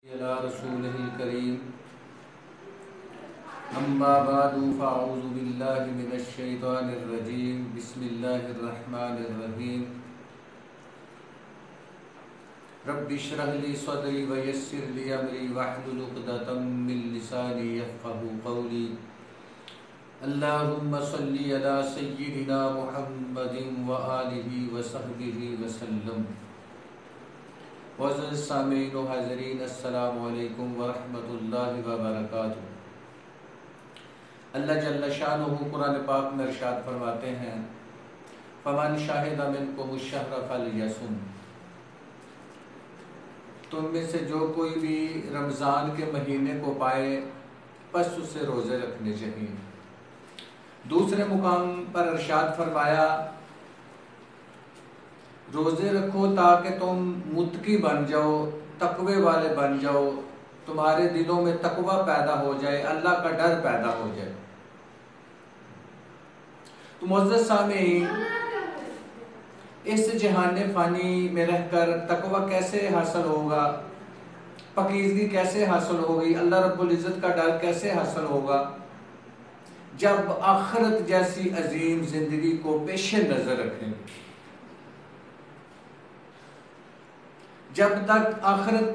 रसूलिल करीम अम्मा बादु फ़अऊज़ु बिल्लाहि मिनश शैतानिर रजीम बिस्मिल्लाहिर रहमानिर रहीम रब्बि इश्रह ली सदरी व यस्सिर ली अमरी वहलुल उक़दतम मिन लिसानी यफ़क़हू क़ौली अल्लाहुम्मा सल्लि अला सय्यिदिना मुहम्मदिन व आलिहि व सहबिहि व सल्लम। वज़ल सामीन व हाज़रीन अस्सलामु अलैकुम व रहमतुल्लाहि व बरकातुहू। अल्लाह जल्ल शानुहु कुरान पाक में इरशाद फरमाते हैं, फमन शाहिदा मिनकुमुश शहरा फलयसुम। तुम में से जो कोई भी रमज़ान के महीने को पाए बस उसे रोज़े रखने चाहिए। दूसरे मुकाम पर इरशाद फरमाया, रोज़े रखो ताकि तुम मुत्तकी बन जाओ, तकवे वाले बन जाओ, तुम्हारे दिलों में तकवा पैदा हो जाए, अल्लाह का डर पैदा हो जाए। तो मुअज़्ज़ज़ सामीन, इस जहान फ़ानी में रहकर तकवा कैसे हासिल होगा, पकीज़गी कैसे हासिल होगी, अल्लाह रब्बुल इज़्ज़त का डर कैसे हासिल होगा, जब आखिरत जैसी अजीम जिंदगी को पेश नज़र रखेंगे। जब तक आखिरत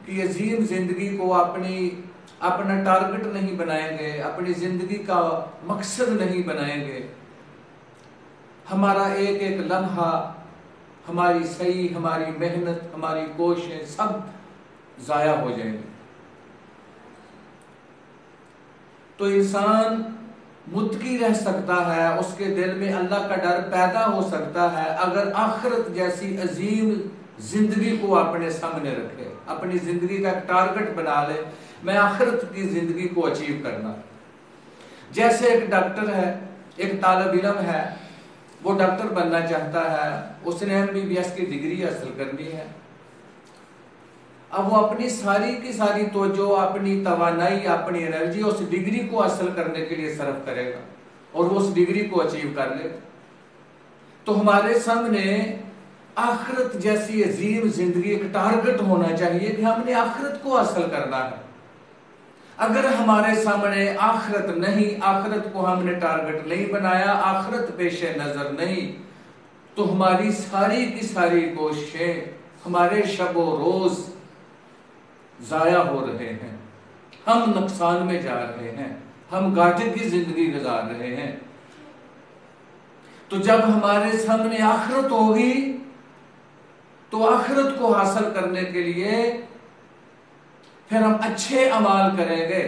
की अजीम जिंदगी को अपना टारगेट नहीं बनाएंगे, अपनी जिंदगी का मकसद नहीं बनाएंगे, हमारा एक एक लम्हा, हमारी सही, हमारी मेहनत, हमारी कोशिशें सब ज़ाया हो जाएंगे। तो इंसान मुत्तकी रह सकता है, उसके दिल में अल्लाह का डर पैदा हो सकता है अगर आखिरत जैसी अजीम जिंदगी को अपने सामने रखे, अपनी जिंदगी का टारगेट बना ले, मैं आखिरत की जिंदगी को अचीव करना। जैसे एक डॉक्टर है, एक तालिब इल्म है, वो डॉक्टर बनना चाहता है, उसने MBBS की डिग्री हासिल करनी है। अब वो अपनी सारी की सारी तवज्जो, अपनी तवानाई, अपनी एनर्जी उस डिग्री को हासिल करने के लिए सर्व करेगा और वो उस डिग्री को अचीव कर लेगा। तो हमारे सामने आखिरत जैसी अजीम जिंदगी एक टारगेट होना चाहिए कि हमने आखिरत को हासिल करना है। अगर हमारे सामने आखिरत नहीं, आखिरत को हमने टारगेट नहीं बनाया, आखिरत पेशे नजर नहीं, तो हमारी सारी की सारी कोशिशें, हमारे शबो रोज जाया हो रहे हैं, हम नुकसान में जा रहे हैं, हम घाटे की जिंदगी गुजार रहे हैं। तो जब हमारे सामने आखिरत होगी तो आखिरत को हासिल करने के लिए फिर हम अच्छे अमाल करेंगे,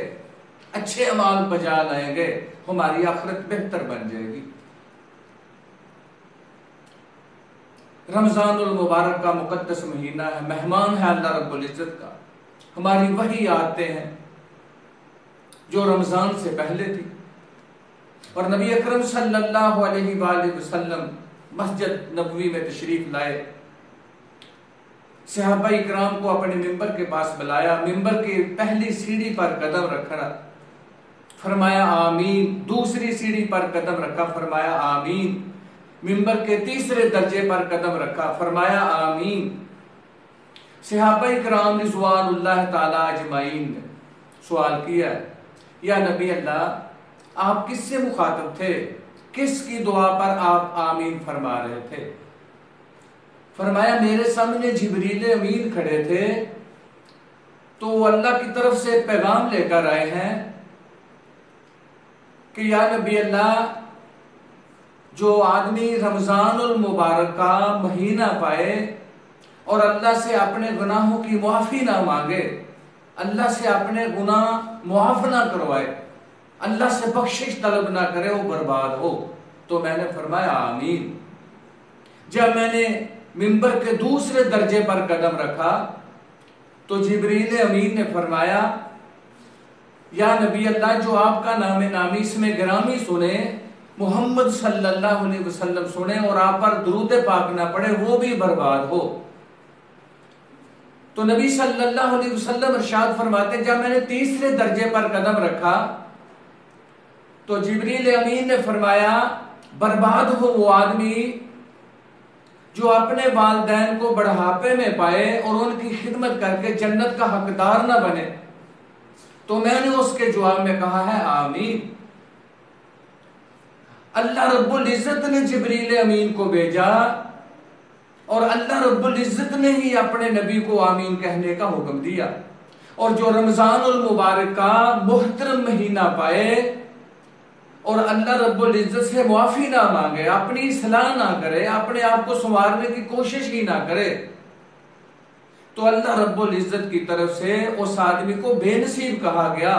अच्छे अमाल बजा लाएंगे, हमारी आखिरत बेहतर बन जाएगी। रमजानुल मुबारक का मुकद्दस महीना है, मेहमान है अल्लाह रब्बुल इज़्ज़त का। हमारी वही आदतें हैं जो रमजान से पहले थी। और नबी अकरम सल्लल्लाहु अलैहि वसल्लम मस्जिद नबवी में तशरीफ लाए, सहाबा इकराम को अपने मिंबर के पास बुलाया, मिंबर की पहली सीढ़ी पर कदम रखा, फरमाया आमीन। दूसरी सीढ़ी पर कदम रखा, फरमाया आमीन। मिंबर के तीसरे दर्जे पर कदम रखा, फरमाया आमीन। सहाबा इकराम रिज़वानुल्लाह ताला अजमाइन ने सवाल किया, या नबी अल्लाह, आप किससे मुखातब थे, किसकी दुआ पर आप आमीन फरमा रहे थे? फरमाया मेरे सामने जिब्रील अमीन खड़े थे, तो वो अल्लाह की तरफ से पैगाम लेकर आए हैं कि या नबी अल्लाह, जो आदमी रमजानुल मुबारक का महीना पाए और अल्लाह से अपने गुनाहों की मुआफी ना मांगे, अल्लाह से अपने गुनाह मुआफ ना करवाए, अल्लाह से बख्शिश तलब ना करे, वो बर्बाद हो। तो मैंने फरमाया आमीन। जब मैंने मिंबर के दूसरे दर्जे पर कदम रखा तो जिब्रील अमीन ने फरमाया, या नबी अल्लाह, जो आपका नाम नामी इसमें गिरामी सुने, मोहम्मद सल्लल्लाहु अलैहि वसल्लम सुने और आप पर दुरूद पाक ना पढ़े, वो भी बर्बाद हो। तो नबी सल्लल्लाहु अलैहि वसल्लम इरशाद फरमाते, जब मैंने तीसरे दर्जे पर कदम रखा तो जिब्रील अमीन ने फरमाया, बर्बाद हो वो आदमी जो अपने वालिदैन को बढ़ापे में पाए और उनकी खिदमत करके जन्नत का हकदार न बने। तो मैंने उसके जवाब में कहा है आमीन। अल्लाह रब्बुल इज्जत ने जिब्रील अमीन को भेजा और अल्लाह रब्बुल इज्जत ने ही अपने नबी को आमीन कहने का हुक्म दिया। और जो रमजानुल मुबारक का मुहतरम महीना पाए और अल्लाह रब्बुल इज्जत से मुआफी ना मांगे, अपनी इस्लाह ना करे, अपने आप को संवारने की कोशिश ही ना करे, तो अल्लाह रब्बुल इज्जत की तरफ से उस आदमी को बेनसीब कहा गया।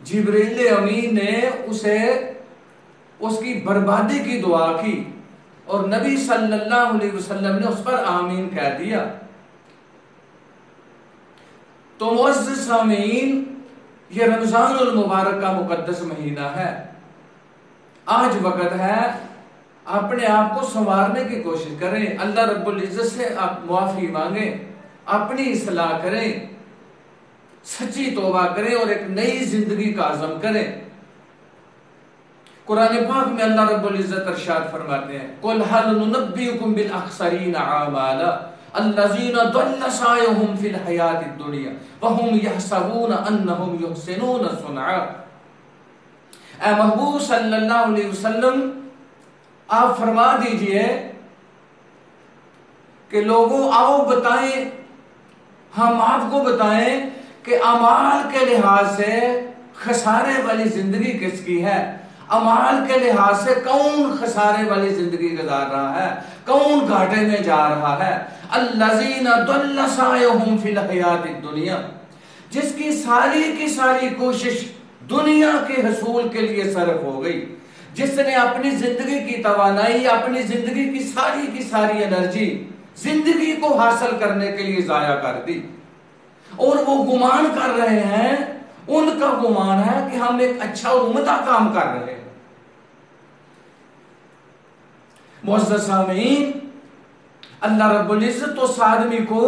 जिब्रील अमीन ने उसे उसकी बर्बादी की दुआ की और नबी सल्लल्लाहु अलैहि वसल्लम ने उस पर आमीन कह दिया। तो मुअज़्ज़िज़ सामीन, ये रमजानुल मुबारक का मुकद्दस महीना है। आज वक्त है अपने आप को संवारने की कोशिश करें, अल्लाह रब्बुल इज्जत से आप मुआफी मांगे, अपनी इस्लाह करें, सच्ची तौबा करें और एक नई जिंदगी का अज़म करें। कुरान पाक में अल्लाह रब्बुल इज्जत इरशाद फरमाते हैं, कुल हल नुनब्बिउकुम बिल अखसरीना आमाला अल्लज़ीना दल्ल सायुहुम फिल हयातिद दुनिया व हुम यहसबून अन्नहुम युहसिनून सुनआ। ऐ महबूब सल्लल्लाहु अलैहि वसल्लम, आप फरमा दीजिए कि लोगों आओ बताएं, हम आपको बताएं कि अमाल के लिहाज से खसारे वाली जिंदगी किसकी है, अमाल के लिहाज से कौन खसारे वाली जिंदगी गुजार रहा है, कौन घाटे में जा रहा है। अल्लज़ीना दल्ल सायुहुम फिल हयातिद दुनिया, जिसकी सारी की सारी कोशिश दुनिया के हसूल के लिए सर्फ हो गई, जिसने अपनी जिंदगी की तवानाई, अपनी जिंदगी की सारी एनर्जी जिंदगी को हासिल करने के लिए जाया कर दी, और वो गुमान कर रहे हैं, उनका गुमान है कि हम एक अच्छा और उम्दा काम कर रहे हैं। मुअज़्ज़िज़ सामीन, अल्लाह रब्बुल इज्जत उस आदमी को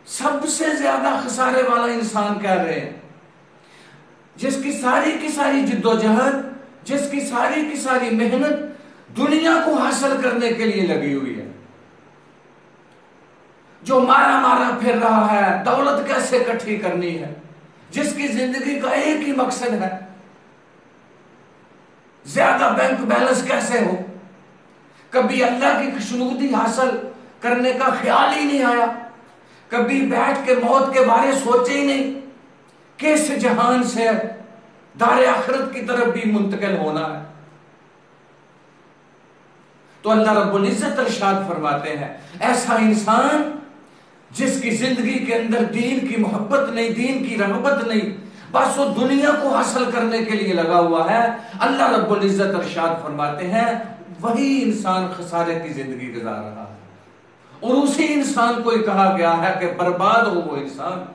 सबसे ज्यादा खसारे वाला इंसान कह रहे हैं, जिसकी सारी की सारी जिद्दोजहद, जिसकी सारी की सारी मेहनत दुनिया को हासिल करने के लिए लगी हुई है, जो मारा मारा फिर रहा है दौलत कैसे इकट्ठी करनी है, जिसकी जिंदगी का एक ही मकसद है ज्यादा बैंक बैलेंस कैसे हो, कभी अल्लाह की खुशनुदी हासिल करने का ख्याल ही नहीं आया, कभी बैठ के मौत के बारे सोचे ही नहीं कि इस जहान से दारे आखिरत की तरफ भी मुंतकिल होना है। तो अल्लाह रब्बुल इज्जत इरशाद फरमाते हैं, ऐसा इंसान जिसकी जिंदगी के अंदर दीन की मोहब्बत नहीं, दीन की रग़बत नहीं, बस वो दुनिया को हासिल करने के लिए लगा हुआ है, अल्लाह रब्बुल इज्जत इरशाद फरमाते हैं वही इंसान खसारे की जिंदगी गुजार रहा है। और उसी इंसान को ही कहा गया है कि बर्बाद हो वो इंसान।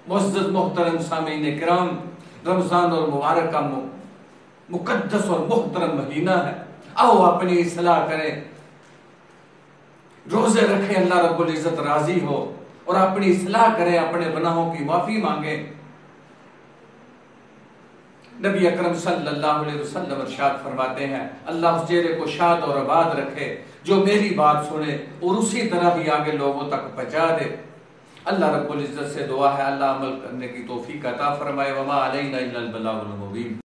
मुअज़्ज़िज़ मोहतरम सामीन किराम, रमजान और मुबारक का मुकद्दस और मोहतरम महीना है। आओ अपनी इस्लाह करें, रोजे रखें, अल्लाह रब्बुल इज्जत राजी हो, और अपनी इस्लाह करें, अपने गुनाहों की माफी मांगे। नबी अकरम सल्लल्लाहु अलैहि वसल्लम इरशाद फरमाते हैं, अल्लाह उस चेहरे को शाद और आबाद रखे जो मेरी बात सुने और उसी तरह ही आगे लोगों तक पहुंचा दे। अल्लाह रब्बुल इज्जत से दुआ है अल्लाह अमल करने की तौफीक अता फरमाए। वमा अलैना इल्लल बलागुल मुबीन।